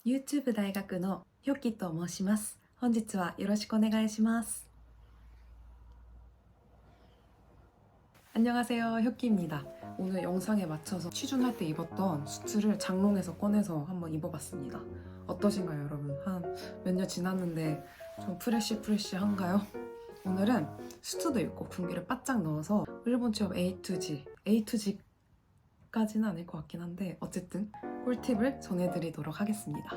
YouTube 大学のヒョキと申します。本日はよろしくお願いします。안녕하세요, 효키입니다. 오늘 영상에 맞춰서 취준할 때 입었던 수트를 장롱에서 꺼내서 한번 입어봤습니다. 어떠신가요, 여러분? 한 몇 년 지났는데 좀 프레쉬한가요? 오늘은 수트도 입고 군기를 바짝 넣어서 일본 취업 A to G까지는 아닐 것 같긴 한데 어쨌든 꿀팁을 전해드리도록 하겠습니다.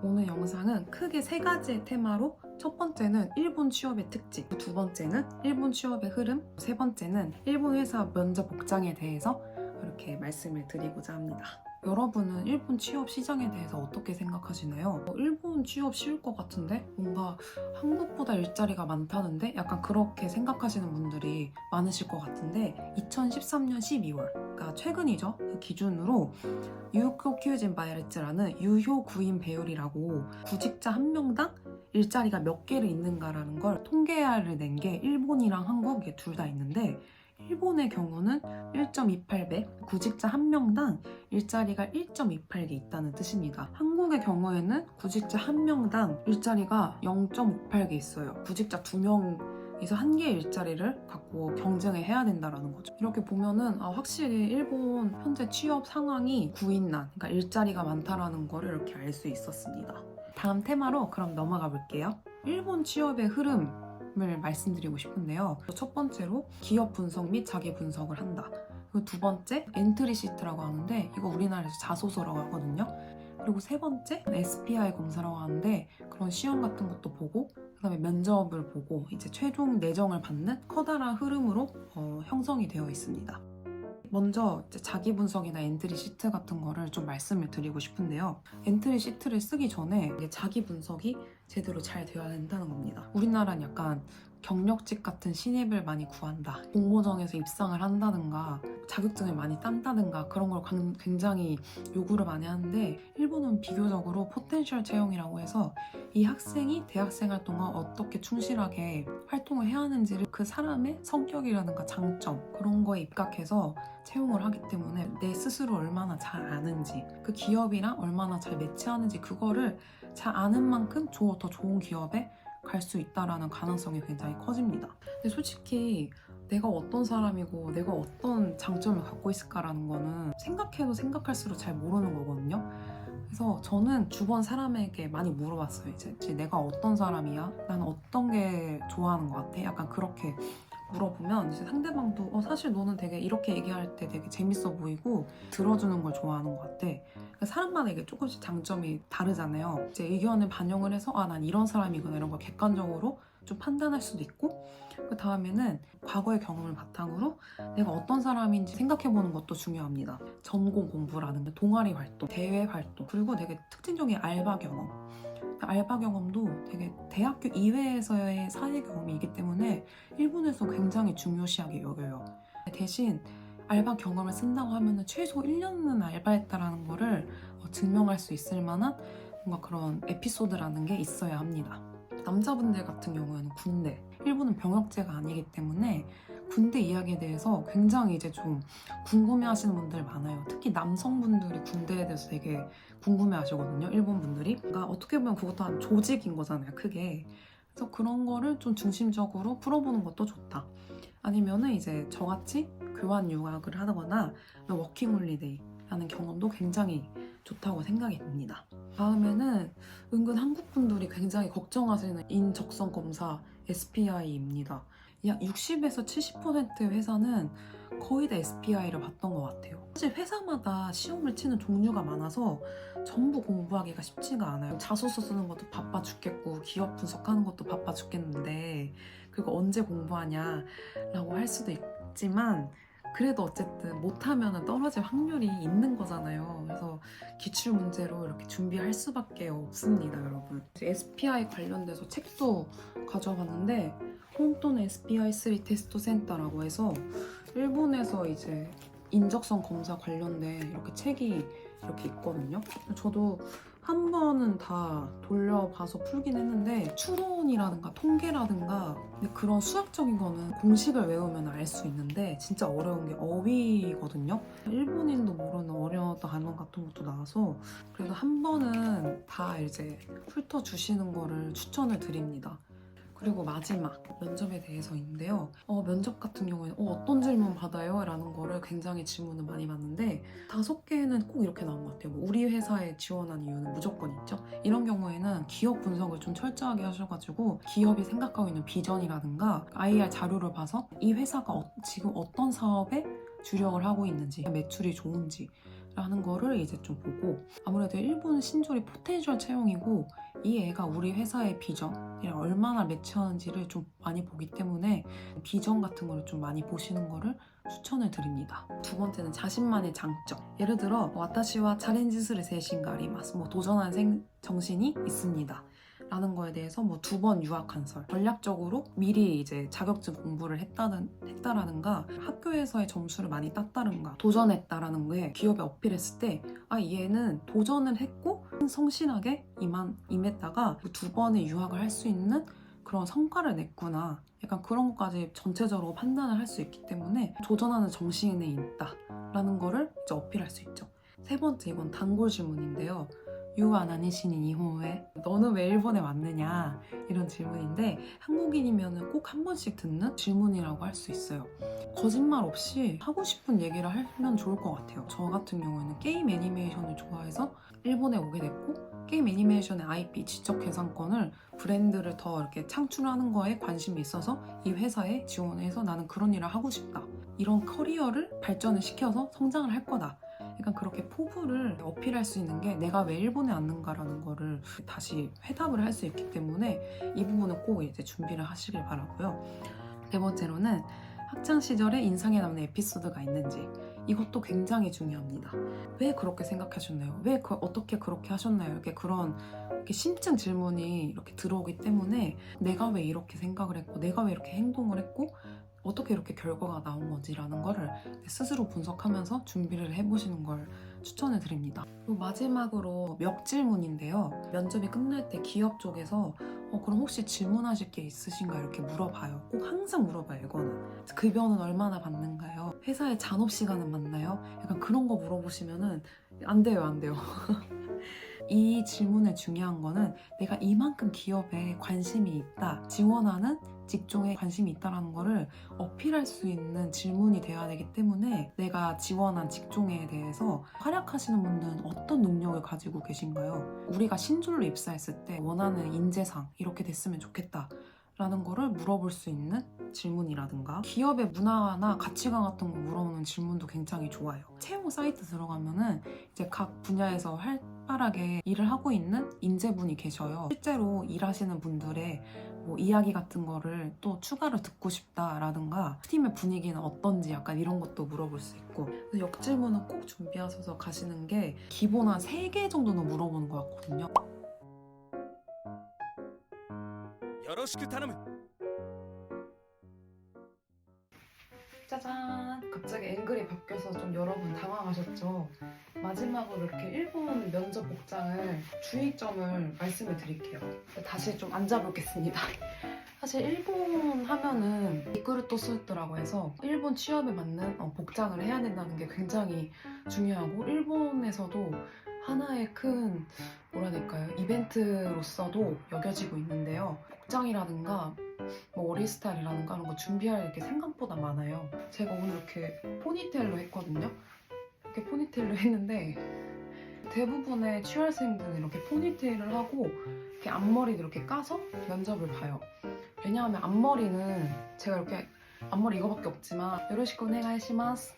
오늘 영상은 크게 세 가지의 테마로 첫 번째는 일본 취업의 특징, 두 번째는 일본 취업의 흐름, 세 번째는 일본 회사 면접 복장에 대해서 이렇게 말씀을 드리고자 합니다. 여러분은 일본 취업 시장에 대해서 어떻게 생각하시나요? 일본 취업 쉬울 것 같은데? 뭔가 한국보다 일자리가 많다는데? 약간 그렇게 생각하시는 분들이 많으실 것 같은데 2013년 12월, 그러니까 최근이죠. 그 기준으로 유효 kyujin 바이러츠라는 유효 구인 배율이라고 구직자 한 명당 일자리가 몇 개를 있는가라는 걸 통계를 낸 게 일본이랑 한국 둘 다 있는데 일본의 경우는 1.28배, 구직자 한 명당 일자리가 1.28개 있다는 뜻입니다. 한국의 경우에는 구직자 한 명당 일자리가 0.58개 있어요. 구직자 2명이서 한 개의 일자리를 갖고 경쟁을 해야 된다는 거죠. 이렇게 보면은 확실히 일본 현재 취업 상황이 구인난, 그러니까 일자리가 많다라는 걸 이렇게 알 수 있었습니다. 다음 테마로 그럼 넘어가 볼게요. 일본 취업의 흐름 을 말씀드리고 싶은데요. 첫 번째로 기업 분석 및 자기 분석을 한다. 그리고 두 번째 엔트리 시트라고 하는데 이거 우리나라에서 자소서라고 하거든요. 그리고 세 번째 SPI 검사라고 하는데 그런 시험 같은 것도 보고 그다음에 면접을 보고 이제 최종 내정을 받는 커다란 흐름으로 형성이 되어 있습니다. 먼저 이제 자기 분석이나 엔트리 시트 같은 거를 좀 말씀을 드리고 싶은데요. 엔트리 시트를 쓰기 전에 자기 분석이 제대로 잘 되어야 된다는 겁니다. 우리나라는 약간 경력직 같은 신입을 많이 구한다, 공모전에서 입상을 한다든가 자격증을 많이 딴다든가 그런 걸 굉장히 요구를 많이 하는데 일본은 비교적으로 포텐셜 채용이라고 해서 이 학생이 대학생활 동안 어떻게 충실하게 활동을 해야 하는지를 그 사람의 성격이라든가 장점 그런 거에 입각해서 채용을 하기 때문에 내 스스로 얼마나 잘 아는지 그 기업이랑 얼마나 잘 매치하는지 그거를 잘 아는 만큼 더 좋은 기업에 갈 수 있다는 가능성이 굉장히 커집니다. 근데 솔직히 내가 어떤 사람이고 내가 어떤 장점을 갖고 있을까라는 거는 생각해도 생각할수록 잘 모르는 거거든요. 그래서 저는 주변 사람에게 많이 물어봤어요. 이제 내가 어떤 사람이야? 나는 어떤 게 좋아하는 것 같아? 약간 그렇게 물어보면 이제 상대방도 사실 너는 되게 이렇게 얘기할 때 되게 재밌어 보이고 들어주는 걸 좋아하는 것 같아. 그러니까 사람마다 이게 조금씩 장점이 다르잖아요. 이제 의견을 반영을 해서 난 이런 사람이구나 이런 걸 객관적으로 좀 판단할 수도 있고 그 다음에는 과거의 경험을 바탕으로 내가 어떤 사람인지 생각해보는 것도 중요합니다. 전공 공부라든가 동아리 활동, 대외 활동 그리고 되게 특징적인 알바 경험 알바 경험도 되게 대학교 이외에서의 사회 경험이기 때문에 일본에서 굉장히 중요시하게 여겨요. 대신 알바 경험을 쓴다고 하면 최소 1년은 알바했다라는 거를 증명할 수 있을 만한 뭔가 그런 에피소드라는 게 있어야 합니다. 남자분들 같은 경우에는 군대, 일본은 병역제가 아니기 때문에 군대 이야기에 대해서 굉장히 이제 좀 궁금해 하시는 분들 많아요. 특히 남성분들이 군대에 대해서 되게 궁금해 하시거든요, 일본 분들이. 그러니까 어떻게 보면 그것도 한 조직인 거잖아요, 크게. 그래서 그런 거를 좀 중심적으로 풀어보는 것도 좋다. 아니면은 이제 저같이 교환 유학을 하거나 워킹홀리데이라는 경험도 굉장히 좋다고 생각이 듭니다. 다음에는 은근 한국 분들이 굉장히 걱정하시는 인적성 검사 SPI입니다. 약 60에서 70%의 회사는 거의 다 SPI를 봤던 것 같아요. 사실 회사마다 시험을 치는 종류가 많아서 전부 공부하기가 쉽지가 않아요. 자소서 쓰는 것도 바빠 죽겠고 기업 분석하는 것도 바빠 죽겠는데 그거 언제 공부하냐라고 할 수도 있지만 그래도 어쨌든 못하면 떨어질 확률이 있는 거잖아요. 그래서 기출문제로 이렇게 준비할 수밖에 없습니다, 여러분. SPI 관련돼서 책도 가져왔는데 혼돈 SPI3 테스트 센터라고 해서 일본에서 이제 인적성 검사 관련된 이렇게 책이 이렇게 있거든요. 저도 한 번은 다 돌려봐서 풀긴 했는데 추론이라든가 통계라든가 그런 수학적인 거는 공식을 외우면 알 수 있는데 진짜 어려운 게 어휘거든요. 일본인도 모르는 어려운 단어 같은 것도 나와서 그래도 한 번은 다 이제 훑어주시는 거를 추천을 드립니다. 그리고 마지막 면접에 대해서인데요. 면접 같은 경우에는 어떤 질문 받아요? 라는 거를 굉장히 질문을 많이 받는데 5개는 꼭 이렇게 나온 것 같아요. 뭐 우리 회사에 지원한 이유는 무조건 있죠. 이런 경우에는 기업 분석을 좀 철저하게 하셔가지고 기업이 생각하고 있는 비전이라든가 IR 자료를 봐서 이 회사가 지금 어떤 사업에 주력을 하고 있는지, 매출이 좋은지 라는 거를 이제 좀 보고, 아무래도 일본 신졸이 포텐셜 채용이고 이 애가 우리 회사의 비전이랑 얼마나 매치하는지를 좀 많이 보기 때문에 비전 같은 거를 좀 많이 보시는 거를 추천을 드립니다. 두 번째는 자신만의 장점. 예를 들어 와타시와 챌린지스를 세신가리마스, 도전하는 정신이 있습니다 라는 거에 대해서 2번 유학한 설, 전략적으로 미리 이제 자격증 공부를 했다라는가, 학교에서의 점수를 많이 땄다든가, 도전했다라는 게 기업에 어필했을 때 얘는 도전을 했고 성실하게 임했다가 2번의 유학을 할 수 있는 그런 성과를 냈구나, 약간 그런 것까지 전체적으로 판단을 할 수 있기 때문에 도전하는 정신에 있다라는 거를 이제 어필할 수 있죠. 세 번째, 이건 단골 질문인데요. 유아 나니시니 니혼에, 너는 왜 일본에 왔느냐, 이런 질문인데 한국인이면 꼭 한 번씩 듣는 질문이라고 할 수 있어요. 거짓말 없이 하고 싶은 얘기를 하면 좋을 것 같아요. 저 같은 경우에는 게임 애니메이션을 좋아해서 일본에 오게 됐고, 게임 애니메이션의 IP, 지적 계산권을 브랜드를 더 이렇게 창출하는 거에 관심이 있어서 이 회사에 지원해서 나는 그런 일을 하고 싶다, 이런 커리어를 발전을 시켜서 성장을 할 거다, 약간 그렇게 포부를 어필할 수 있는 게 내가 왜 일본에 왔는가라는 거를 다시 회답을 할 수 있기 때문에 이 부분은 꼭 이제 준비를 하시길 바라고요. 네 번째로는 학창시절에 인상에 남는 에피소드가 있는지, 이것도 굉장히 중요합니다. 왜 그렇게 생각하셨나요? 왜 어떻게 그렇게 하셨나요? 이렇게 심층 질문이 이렇게 들어오기 때문에 내가 왜 이렇게 생각을 했고, 내가 왜 이렇게 행동을 했고, 어떻게 이렇게 결과가 나온 건지라는 거를 스스로 분석하면서 준비를 해보시는 걸 추천을 드립니다. 그리고 마지막으로 몇 질문인데요. 면접이 끝날 때 기업 쪽에서 그럼 혹시 질문하실 게 있으신가 이렇게 물어봐요. 꼭 항상 물어봐요. 이거는 급여는 얼마나 받는가요? 회사의 잔업 시간은 맞나요? 약간 그런 거 물어보시면은 안 돼요. 이 질문의 중요한 거는 내가 이만큼 기업에 관심이 있다, 지원하는 직종에 관심이 있다는 거를 어필할 수 있는 질문이 되어야 되기 때문에, 내가 지원한 직종에 대해서 활약하시는 분들은 어떤 능력을 가지고 계신가요? 우리가 신졸로 입사했을 때 원하는 인재상 이렇게 됐으면 좋겠다 라는 거를 물어볼 수 있는 질문이라든가, 기업의 문화나 가치관 같은 거 물어보는 질문도 굉장히 좋아요. 채용 사이트 들어가면은 이제 각 분야에서 활발하게 일을 하고 있는 인재분이 계셔요. 실제로 일하시는 분들의 이야기 같은 거를 또 추가로 듣고 싶다라든가, 팀의 분위기는 어떤지 약간 이런 것도 물어볼 수 있고, 역질문은 꼭 준비하셔서 가시는 게 기본 한 3개 정도는 물어보는 것 같거든요. 요로시쿠 타노무. 짜잔! 갑자기 앵글이 바뀌어서 좀 여러분 당황하셨죠? 마지막으로 이렇게 일본 면접 복장을 주의점을 말씀을 드릴게요. 다시 좀 앉아보겠습니다. 사실 일본 하면은 이쿠르토 스우트라고 해서 일본 취업에 맞는 복장을 해야 된다는 게 굉장히 중요하고, 일본에서도 하나의 큰 이벤트로서도 여겨지고 있는데요. 복장이라든가 머리 스타일이라든가 하는 거 준비할 게 생각보다 많아요. 제가 오늘 이렇게 포니테일로 했거든요. 이렇게 포니테일로 했는데 대부분의 취준생들은 이렇게 포니테일을 하고 이렇게 앞머리도 이렇게 까서 면접을 봐요. 왜냐하면 앞머리는 제가 이렇게 앞머리 이거밖에 없지만 요로시쿠 오네가이시마스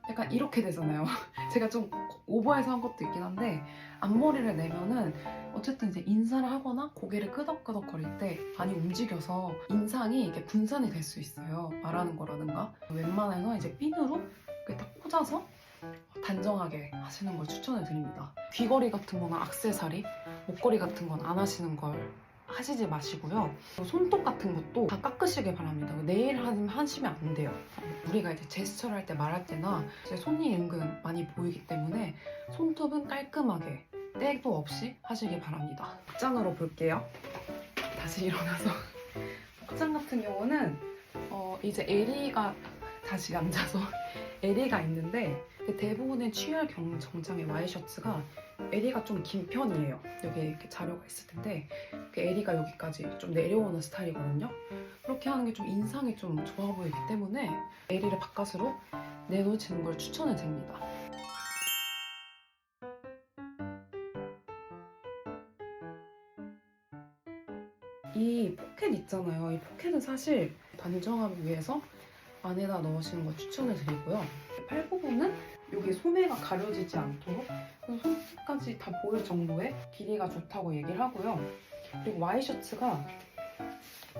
약간 이렇게 되잖아요. 제가 좀 오버해서 한 것도 있긴 한데, 앞머리를 내면은 어쨌든 이제 인사를 하거나 고개를 끄덕끄덕거릴 때 많이 움직여서 인상이 이게 분산이 될 수 있어요. 말하는 거라든가. 웬만해서 이제 핀으로 이렇게 딱 꽂아서 단정하게 하시는 걸 추천을 드립니다. 귀걸이 같은 거나 액세서리, 목걸이 같은 건 안 하시는 걸 하시지 마시고요. 손톱 같은 것도 다 깎으시길 바랍니다. 네일 하시면 안 돼요. 우리가 이제 제스처를 할 때 말할 때나 이제 손이 은근 많이 보이기 때문에 손톱은 깔끔하게 때도 없이 하시길 바랍니다. 복장으로 볼게요. 다시 일어나서 복장 같은 경우는 이제 에리가 다시 앉아서 襟가 있는데 대부분의 취열 정장의 와이셔츠가襟이가 좀 긴 편이에요. 여기 이렇게 자료가 있을 텐데襟이가 여기까지 좀 내려오는 스타일이거든요. 그렇게 하는 게 좀 인상이 좀 좋아 보이기 때문에襟이를 바깥으로 내놓으시는 걸 추천을 드립니다. 이 포켓 있잖아요. 이 포켓은 사실 단정하기 위해서 안에다 넣으시는 걸 추천을 드리고요. 팔 부분은 여기 소매가 가려지지 않도록 손까지 다 보일 정도의 길이가 좋다고 얘기를 하고요. 그리고 와이셔츠가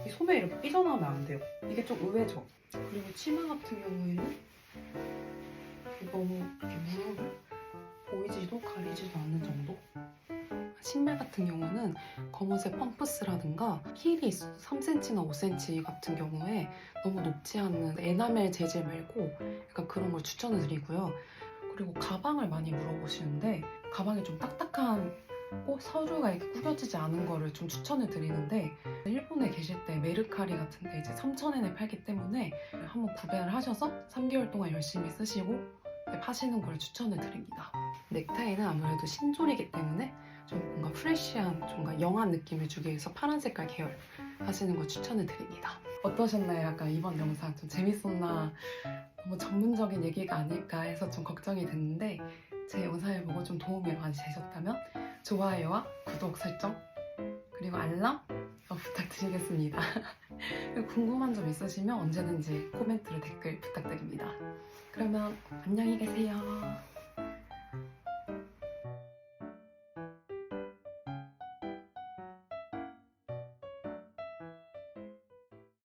이 소매 이렇게 삐져나오면 안 돼요. 이게 좀 의외죠. 그리고 치마 같은 경우에는 너무 이렇게 무릎을 보이지도 가리지도 않는 정도? 신발 같은 경우는 검은색 펌프스라든가 힐이 3cm나 5cm 같은 경우에 너무 높지 않은 에나멜 재질 말고 약간 그런 걸 추천을 드리고요. 그리고 가방을 많이 물어보시는데 가방이 좀 딱딱한 서류가 이렇게 구겨지지 않은 거를 좀 추천을 드리는데 일본에 계실 때 메르카리 같은 데 이제 3,000엔에 팔기 때문에 한번 구매를 하셔서 3개월 동안 열심히 쓰시고 파시는 걸 추천을 드립니다. 넥타이는 아무래도 신졸이기 때문에 좀 뭔가 프레쉬한, 뭔가 영한 느낌을 주기 위해서 파란 색깔 계열 하시는 걸 추천을 드립니다. 어떠셨나요? 약간 이번 영상 좀 재밌었나? 너무 전문적인 얘기가 아닐까 해서 좀 걱정이 됐는데 제 영상을 보고 좀 도움이 많이 되셨다면 좋아요와 구독 설정 그리고 알람 부탁드리겠습니다. 궁금한 점 있으시면 언제든지 코멘트로 댓글 부탁드립니다. 그러면 안녕히 계세요.